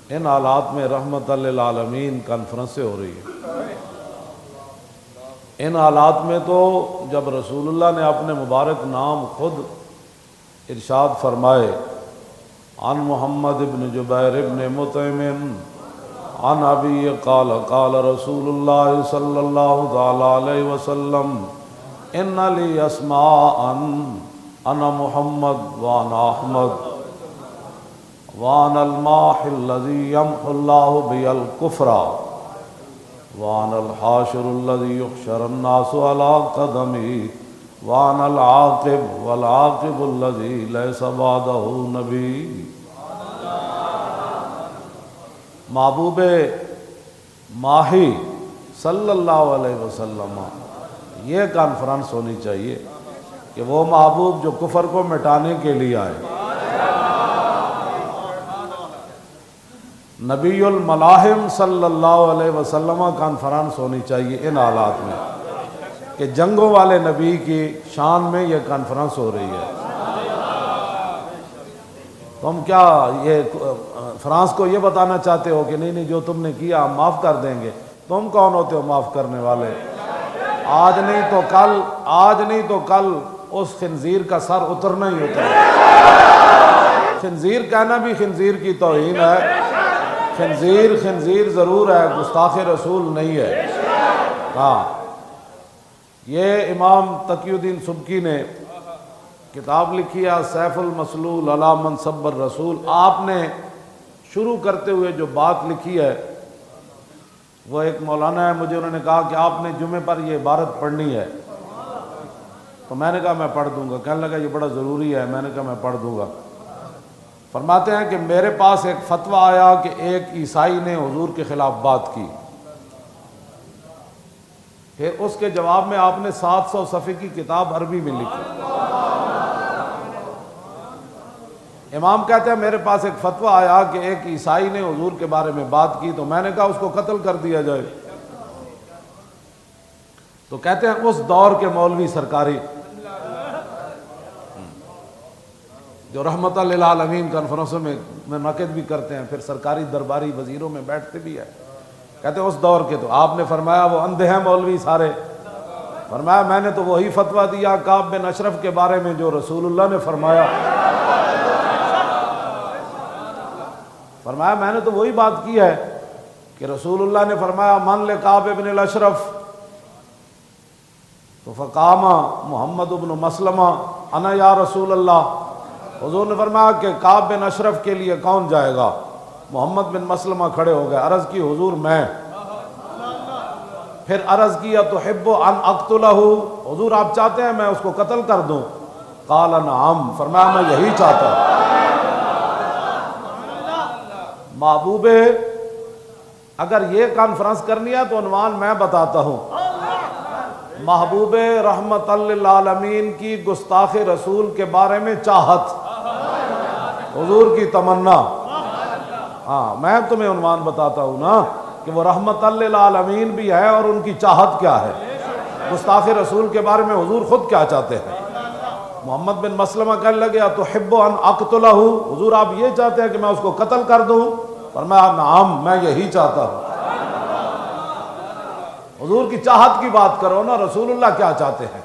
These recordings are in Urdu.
ان حالات میں رحمت للعالمین کانفرنسیں ہو رہی ہیں۔ ان حالات میں تو جب رسول اللہ نے اپنے مبارک نام خود ارشاد فرمائے، عن محمد ابن جبیر ابن مطعم عن ابی قال قال رسول اللہ صلی اللہ تعالی علیہ وسلم ان لی اسماء انا محمد وانا احمد وانا الماحی الذی یمحو اللہ بی الکفر وانا الحاشر الذی یحشر الناس علی قدمی وانا العاقب والعاقب الذی لیس بعدہ نبی۔ محبوب ماہی صلی اللہ علیہ وسلم یہ کانفرنس ہونی چاہیے کہ وہ محبوب جو کفر کو مٹانے کے لیے آئے، نبی الملاحم صلی اللہ علیہ وسلم کانفرنس ہونی چاہیے ان حالات میں کہ جنگوں والے نبی کی شان میں یہ کانفرنس ہو رہی ہے۔ تم کیا یہ فرانس کو یہ بتانا چاہتے ہو کہ نہیں جو تم نے کیا ہم معاف کر دیں گے؟ تم کون ہوتے ہو معاف کرنے والے؟ آج نہیں تو کل اس خنزیر کا سر اترنا ہی ہوتا ہے۔ خنزیر کہنا بھی خنزیر کی توہین ہے۔ خنزیر ضرور ہے، گستاخ رسول نہیں ہے۔ ہاں، یہ امام تقی الدین سبکی نے کتاب لکھی ہے سیف المسلول علی من سب الرسول۔ آپ نے شروع کرتے ہوئے جو بات لکھی ہے، وہ ایک مولانا ہے، مجھے انہوں نے کہا کہ آپ نے جمعے پر یہ عبارت پڑھنی ہے، تو میں نے کہا میں پڑھ دوں گا۔ کہنے لگا یہ بڑا ضروری ہے، میں نے کہا میں پڑھ دوں گا۔ فرماتے ہیں کہ میرے پاس ایک فتویٰ آیا کہ ایک عیسائی نے حضور کے خلاف بات کی، پھر اس کے جواب میں آپ نے 700 صفحے کی کتاب عربی میں لکھی۔ امام کہتے ہیں میرے پاس ایک فتویٰ آیا کہ ایک عیسائی نے حضور کے بارے میں بات کی، تو میں نے کہا اس کو قتل کر دیا جائے۔ تو کہتے ہیں اس دور کے مولوی سرکاری جو رحمت للعالمین کانفرنسوں میں منعقد بھی کرتے ہیں، پھر سرکاری درباری وزیروں میں بیٹھتے بھی ہیں، کہتے ہیں اس دور کے تو آپ نے فرمایا وہ اندھے ہیں مولوی سارے۔ فرمایا میں نے تو وہی فتویٰ دیا کعب بن اشرف کے بارے میں جو رسول اللہ نے فرمایا۔ فرمایا میں نے تو وہی بات کی ہے کہ رسول اللہ نے فرمایا من لکعب بن الاشرف، تو فقام محمد بن مسلمہ انا یا رسول اللہ۔ حضور نے فرمایا کہ کعب بن اشرف کے لیے کون جائے گا؟ محمد بن مسلمہ کھڑے ہو گئے، عرض کی حضور میں۔ پھر عرض کیا تحب ان اقتلہ، حضور آپ چاہتے ہیں میں اس کو قتل کر دوں؟ قال نعم، فرمایا میں یہی چاہتا ہوں۔ محبوب اگر یہ کانفرنس کرنی ہے تو عنوان میں بتاتا ہوں، محبوب رحمت للعالمین کی گستاخ رسول کے بارے میں چاہت، حضور کی تمنا۔ ہاں میں تمہیں عنوان بتاتا ہوں نا کہ وہ رحمت للعالمین بھی ہے اور ان کی چاہت کیا ہے، گستاخ رسول کے بارے میں حضور خود کیا چاہتے ہیں۔ محمد بن مسلمہ کہنے لگے تحب ان اقتلہ، حضور آپ یہ چاہتے ہیں کہ میں اس کو قتل کر دوں؟ فرمایا نعم میں یہی چاہتا ہوں۔ حضور کی چاہت کی بات کرو نا، رسول اللہ کیا چاہتے ہیں،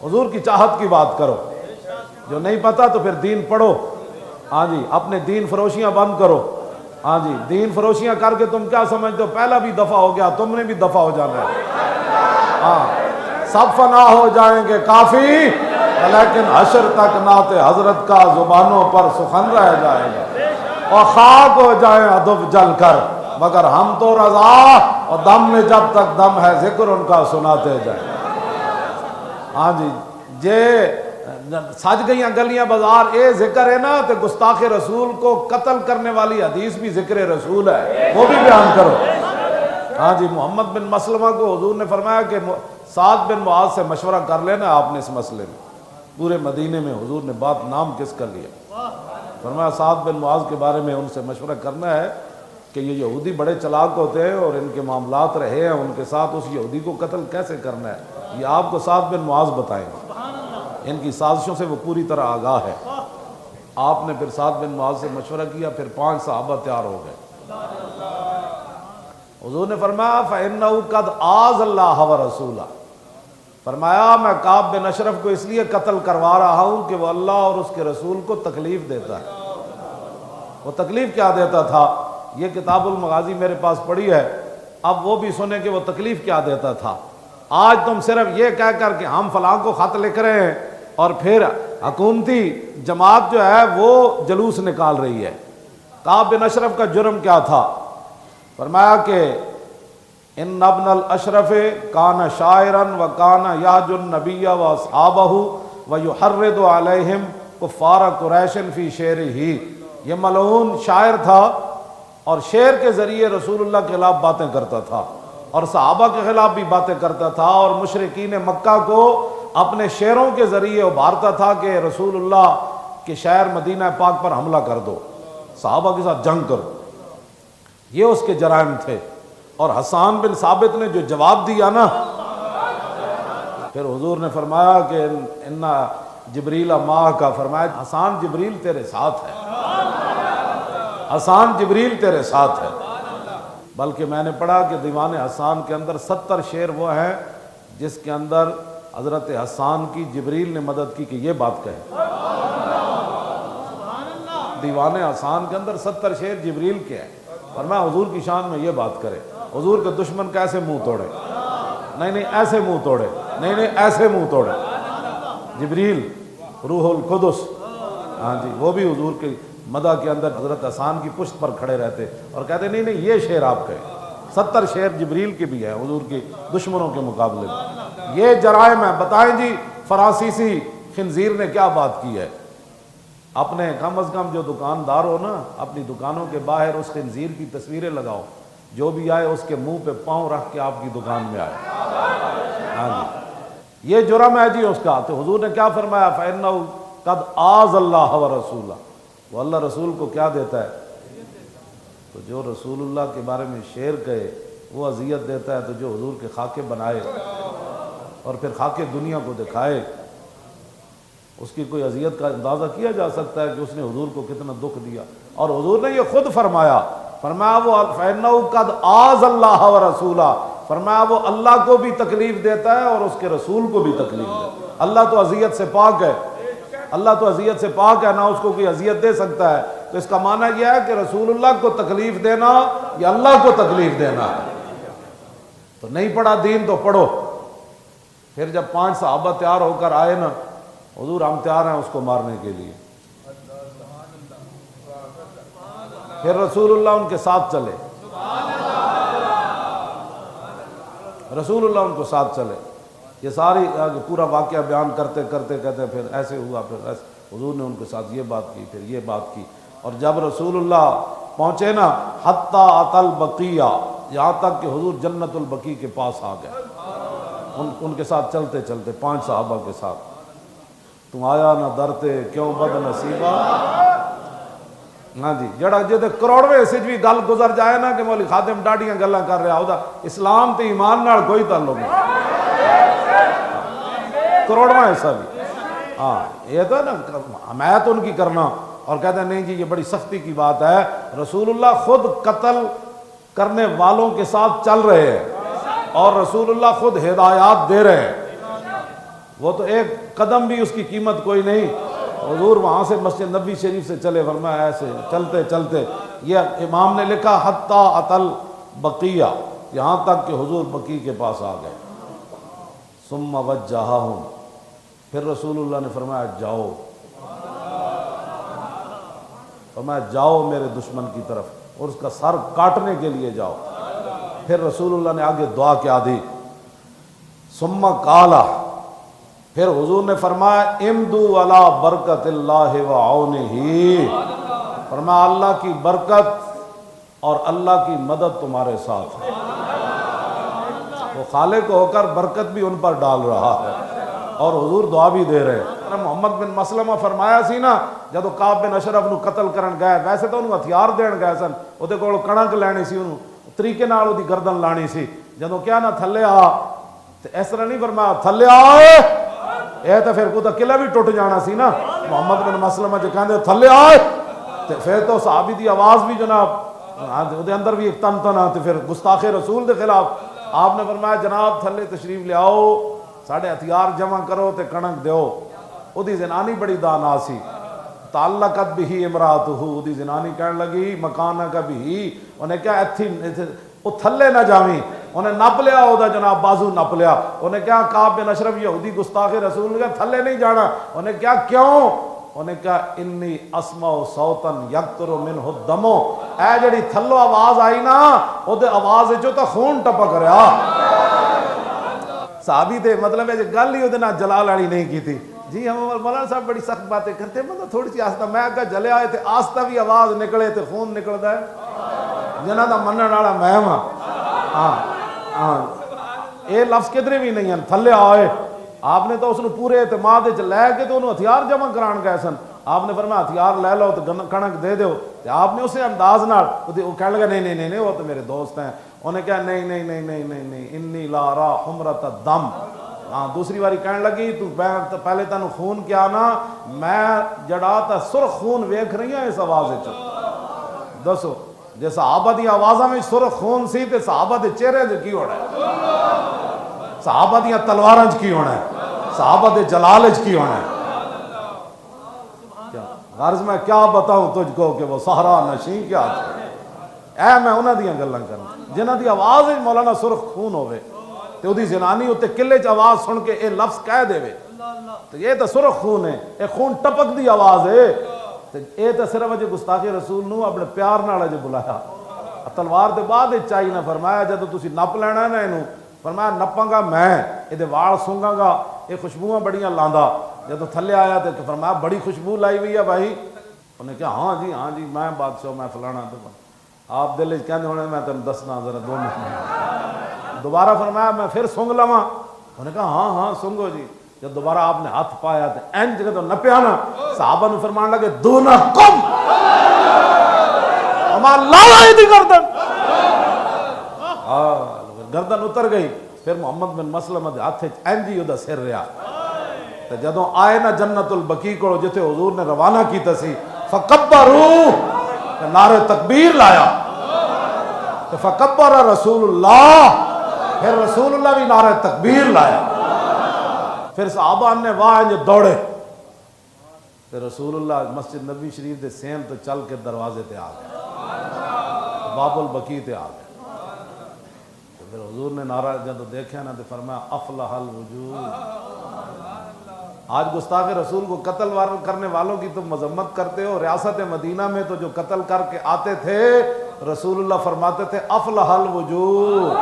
حضور کی چاہت کی بات کرو۔ جو نہیں پتا تو پھر دین پڑھو، ہاں جی اپنے دین فروشیاں بند کرو، ہاں جی دین فروشیاں کر کے تم کیا سمجھتے ہو پہلا بھی دفع ہو گیا، تم نے بھی دفع ہو جانا ہے۔ ہاں سب فنا ہو جائیں گے کافی، لیکن حشر تک نعت حضرت کا زبانوں پر سخن رہ جائے گا، اور خاک ہو جائیں ادب جل کر مگر ہم تو رضا، اور دم میں جب تک دم ہے ذکر ان کا سناتے جائیں۔ ہاں جی جے سج گئیاں گلیاں بازار اے ذکر ہے نا، تو گستاخ رسول کو قتل کرنے والی حدیث بھی ذکر رسول ہے، وہ بھی بیان کرو۔ ہاں جی محمد بن مسلمہ کو حضور نے فرمایا کہ سعد بن معاذ سے مشورہ کر لینا آپ نے اس مسئلے میں۔ پورے مدینے میں حضور نے بات نام کس کا لیا؟ فرمایا سعد بن معاذ کے بارے میں ان سے مشورہ کرنا ہے کہ یہ یہودی بڑے چلاک ہوتے ہیں اور ان کے معاملات رہے ہیں، ان کے ساتھ اس یہودی کو قتل کیسے کرنا ہے یہ آپ کو سعد بن معاذ بتائیں گے، ان کی سازشوں سے وہ پوری طرح آگاہ ہے۔ آپ نے پھر سعد بن معاذ سے مشورہ کیا، پھر 5 صحابہ تیار ہو گئے، حضور نے فرمایا فَإِنَّهُ قَدْ آذَ اللَّهَ وَرَسُولَهُ، فرمایا میں کعب بن اشرف کو اس لیے قتل کروا رہا ہوں کہ وہ اللہ اور اس کے رسول کو تکلیف دیتا ہے۔ وہ تکلیف کیا دیتا تھا؟ یہ کتاب المغازی میرے پاس پڑھی ہے، اب وہ بھی سنیں کہ وہ تکلیف کیا دیتا تھا۔ آج تم صرف یہ کہہ کر کہ ہم فلاں کو خط لکھ رہے ہیں اور پھر حکومتی جماعت جو ہے وہ جلوس نکال رہی ہے۔ کعب بن اشرف کا جرم کیا تھا؟ فرمایا کہ ان ابن الاشرف کان شاعرا وکان یحج النبی واصحابہ ویحرض علیہم کفار قریش فی شعرہ، یہ ملعون شاعر تھا اور شعر کے ذریعے رسول اللہ کے خلاف باتیں کرتا تھا اور صحابہ کے خلاف بھی باتیں کرتا تھا اور مشرکین مکہ کو اپنے شعروں کے ذریعے ابھارتا تھا کہ رسول اللہ کے شہر مدینہ پاک پر حملہ کر دو، صحابہ کے ساتھ جنگ کرو۔ یہ اس کے جرائم تھے۔ اور حسان بن ثابت نے جو جواب دیا نا، پھر حضور نے فرمایا کہ ان جبریل ماہ کا، فرمایا حسان جبریل تیرے ساتھ ہے، حسان جبریل تیرے ساتھ ہے۔ بلکہ میں نے پڑھا کہ دیوان حسان کے اندر 70 شعر وہ ہیں جس کے اندر حضرت حسان کی جبریل نے مدد کی کہ یہ بات کہے۔ دیوان حسان کے اندر 70 شعر جبریل کے ہیں، فرمایا حضور کی شان میں یہ بات کرے۔ حضور کے دشمن کا ایسے منہ توڑے، نہیں ایسے منہ توڑے، نہیں ایسے منہ توڑے۔ جبریل روح القدس، ہاں جی، وہ بھی حضور کی مدح کے اندر حضرت حسان کی پشت پر کھڑے رہتے اور کہتے نہیں یہ شعر آپ کہے۔ 70 شعر جبریل کے بھی ہیں حضور کے دشمنوں کے مقابلے میں۔ یہ جرائم ہیں۔ بتائیں جی فرانسیسی خنزیر نے کیا بات کی ہے؟ اپنے کم از کم جو دکاندار ہو نا، اپنی دکانوں کے باہر اس خنزیر کی تصویریں لگاؤ، جو بھی آئے اس کے منہ پہ پاؤں رکھ کے آپ کی دکان میں آئے۔ ہاں جی، یہ جرم ہے جی اس کا۔ تو حضور نے کیا فرمایا؟ فَإِنَّهُ قَدْ آذَ اللَّهَ وَرَسُولَهُ، وہ اللہ رسول کو کیا دیتا ہے؟ تو جو رسول اللہ کے بارے میں شعر کہے وہ اذیت دیتا ہے، تو جو حضور کے خاکے بنائے اور پھر خاکے دنیا کو دکھائے، اس کی کوئی اذیت کا اندازہ کیا جا سکتا ہے کہ اس نے حضور کو کتنا دکھ دیا؟ اور حضور نے یہ خود فرمایا وہ فَإِنَّهُ قَدْ آذَ اللَّهَ وَرَسُولَهُ، فرمایا وہ اللہ کو بھی تکلیف دیتا ہے اور اس کے رسول کو بھی تکلیف دیتا ہے۔ اللہ تو اذیت سے پاک ہے، اللہ تو اذیت سے پاک ہے، نہ اس کو کوئی اذیت دے سکتا ہے۔ تو اس کا معنی یہ ہے کہ رسول اللہ کو تکلیف دینا یا اللہ کو تکلیف دینا ہے۔ تو نہیں پڑھا دین تو پڑھو۔ پھر جب 5 صحابہ تیار ہو کر آئے نا، حضور ہم تیار ہیں اس کو مارنے کے لیے، پھر رسول اللہ ان کے ساتھ چلے، رسول اللہ ان کو ساتھ چلے۔ یہ ساری پورا واقعہ بیان کرتے کرتے کہتے پھر ایسے ہوا، پھر ایسے، حضور نے ان کے ساتھ یہ بات کی، پھر یہ بات کی۔ اور جب رسول اللہ پہنچے نا حتیٰ اتی البقیہ، یہاں تک کہ حضور جنت البقیع کے پاس آ گئے ان کے ساتھ چلتے چلتے 5 صحابہ کے ساتھ۔ تم آیا نہ درتے کیوں بد نصیبہ، ہاں جی، جڑا جدے کروڑویں سے بھی گل گزر جائے نا کہ مولی خادم ڈاڈیاں گلاں کر رہا ہوتا، اسلام تے ایمان نال کوئی تعلق نہیں، کروڑواں حصہ بھی۔ ہاں یہ تو نا حمایت ان کی کرنا اور کہتے ہیں نہیں جی یہ بڑی سختی کی بات ہے۔ رسول اللہ خود قتل کرنے والوں کے ساتھ چل رہے ہیں اور رسول اللہ خود ہدایات دے رہے ہیں، وہ تو ایک قدم بھی اس کی قیمت کوئی نہیں۔ حضور وہاں سے مسجد نبی شریف سے چلے، فرمایا ایسے چلتے چلتے، یہ امام نے لکھا حتیٰ اتی البقیہ، یہاں تک کہ حضور بقیع کے پاس آ گئے۔ ثم وجہہم، پھر رسول اللہ نے فرمایا جاؤ، فرمایا جاؤ میرے دشمن کی طرف اور اس کا سر کاٹنے کے لیے جاؤ۔ پھر رسول اللہ نے آگے دعا کیا دی، ثم قال، پھر حضور نے فرمایا امدو علی برکت اللہ وعونہ، فرمایا اللہ کی برکت اور اللہ کی مدد تمہارے ساتھ ہے۔ وہ خالق ہو کر برکت بھی ان پر ڈال رہا ہے اور حضور دعا بھی دے رہے ہیں۔ محمد بن مسلمہ فرمایا سی نا جدو کعب بن اشرف نو قتل کرن گئے، ویسے تو انہوں ہتھیار دین گئے سن، وہ دے کول کڑک لینی سی، انہوں طریقے نال دی گردن لانی سی، جدو کیا نا تھلے آ، تو اس طرح نہیں فرمایا تھلے آئے، اے تو پھر کوئی قلعہ بھی ٹوٹ جانا سی نا۔ محمد بن مسلمہ جو کہندے تھلے آئے، تو پھر تو صحابی دی آواز بھی جناب دے اندر بھی ایک تن تن آتے پھر گستاخ رسول دے خلاف آپ نے فرمایا جناب تھلے تشریف لے آؤ ساڑھے ہتھیار جمع کرو تے کنک دیو او دی زنانی بڑی دانا سی تعلقت بھی امراتہ دی زنانی کہنے لگی مکانک بھی انہیں کیا ایتھی وہ تھلے نہ جاویں انہیں نپ لیا او دا جناب بازو نپ لیا انہیں کیا کعب بن اشرف یہودی گستاخ رسول نے کہا تھلے نہیں جانا انہیں کیا کیوں انہیں کہا انی اسمع صوتن یقطر منہ الدم اے جڑی تھلو آواز آئی نا او دے آواز جو تا خون ٹپک رہا صحابی دے مطلب ہے گل ہی او دے نا جلال والی نہیں کی تھی جی ہم مولانا صاحب بڑی سخت باتیں کرتے ہیں مطلب تھوڑی سی آستہ میں کہا جلے آئے تھے آستہ بھی آواز نکلے تھے خون نکلتا ہے جنہ دا منن والا میں ہاں اے لفظ کدھر بھی نہیں ہیں تھلے آئے آپ نے تو اس نے پورے اعتماد لے کے تو انہوں ہتھیار جمع کران گئے سن آپ نے فرمایا ہتھیار لے لو تو کنک دے دو آپ نے اسے انداز نال وہ کہنے لگا نہیں وہ تو میرے دوست ہیں انہیں کہا نہیں انی لا را حمرت الدم ہاں دوسری باری کہنے لگی تو پہلے تینوں خون کیا نا میں جڑا تا سرخ خون ویکھ رہی ہوں اس آواز دسو جے صحابہ دی آوازاں میں سرخ خون سی تے صحابہ دے چہرے جو کی ہونا ہے صحابہ دیاں تلواراں کی ہونا ہے صحابہ دے جلال کی ہونا ہے غرض میں کیا بتاؤں تجھ کو کہ وہ صحرا نشین کیا تھے اے میں انہاں دیاں گلاں کرنا جنہاں دی آواز مولانا سرخ خون ہوئے تے دی زنانی ہوتے قلے چ آواز سن کے اے لفظ کہہ دے تو یہ تو سرخ خون ہے اے خون ٹپک دی آواز ہے اے تو صرف اجے گستاخ رسول نو اپنے پیار نال اجے بلایا تلوار دے بعد چائی نہ فرمایا جدو تسی نپ لینا ہے نا اینو فرمایا نپاں گا میں یہ وال سونگاں گا یہ خوشبوواں بڑیاں لاندا جدو تھلے آیا تو فرمایا بڑی خوشبو لائی ہوئی ہے بھائی انہیں کہا ہاں جی میں بادشاہ میں فلانا آپ دل کہنے ہونے میں تم دسنا ذرا 2 منٹ دوبارہ فرمایا میں پھر سونگ لواں انہیں کہا ہاں سونگو جی جب دوبارہ آپ نے ہاتھ پایا تو این جگہ تو نپیا نا صحابہ نے فرمان لگے دونہ کم ہمارا لالا ہی دی گردن اتر گئی پھر محمد بن مسلمہ دے ہاتھ این جی دا سر رہا تو جدوں آئے نا جنت البقیع کو جتے حضور نے روانہ کی تسی فکبرو نعرہ تکبیر لایا تو فکبر رسول اللہ پھر رسول اللہ بھی نعرہ تکبیر لایا پھر صحابہ نے واہ دوڑے پھر رسول اللہ مسجد نبی شریف دے سین تو چل کے دروازے تے آ گئے باب البقیع تے آ گئے پھر حضور نے نعرہ جب دیکھا نا تو فرمایا افلح الوجود آج گستاخ رسول کو قتل کرنے والوں کی تم مذمت کرتے ہو ریاست مدینہ میں تو جو قتل کر کے آتے تھے رسول اللہ فرماتے تھے افلح الوجود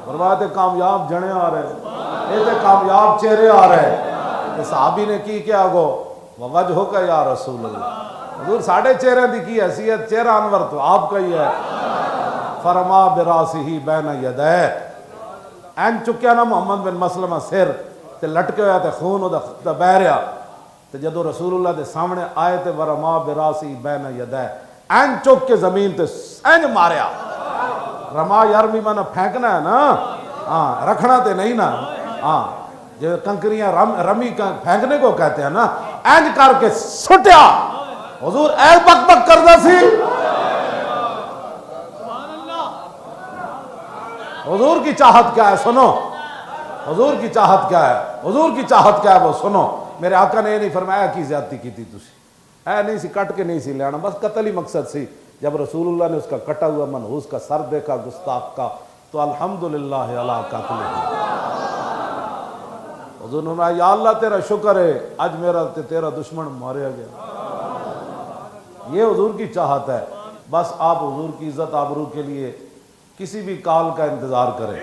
فرماتے کامیاب جنے آ رہے یہ کامیاب چہرے آ رہے صحابی نے کی کیا گو وجہ کا یا رسول اللہ حضور ساڑھے چہرے دی کی حیثیت چہرہ انور تو آپ کا ہی ہے فرما براسہی بین یدہ این چکیا نا محمد بن مسلمہ سر تے لٹکے ہویا تے خون دا بہ رہا تے جدو رسول اللہ دے سامنے آئے تے ورما براسہی بین یدہ این چک کے زمین تے این ماریا رما یرمی مانا پھینکنا ہے نا ہاں رکھنا تے نہیں نا ہاں جو کنکریاں رمی پھینکنے کو کہتے ہیں نا اینج کر کے سٹیا حضور اے بک بک کردہ سی حضور کی چاہت کیا ہے سنو حضور کی چاہت کیا ہے حضور کی چاہت کیا ہے وہ سنو میرے آقا نے یہ نہیں فرمایا کی زیادتی کی تھی تسی اے نہیں سی کٹ کے نہیں سی لینا بس قتل ہی مقصد سی جب رسول اللہ نے اس کا کٹا ہوا منحوس کا سر دیکھا گستاخ کا تو الحمدللہ علی قاتلہ حضور نے فرمایا یا اللہ تیرا شکر ہے آج میرا تیرا دشمن ماریا گیا یہ حضور کی چاہت ہے بس آپ حضور کی عزت آبرو کے لیے کسی بھی کال کا انتظار کریں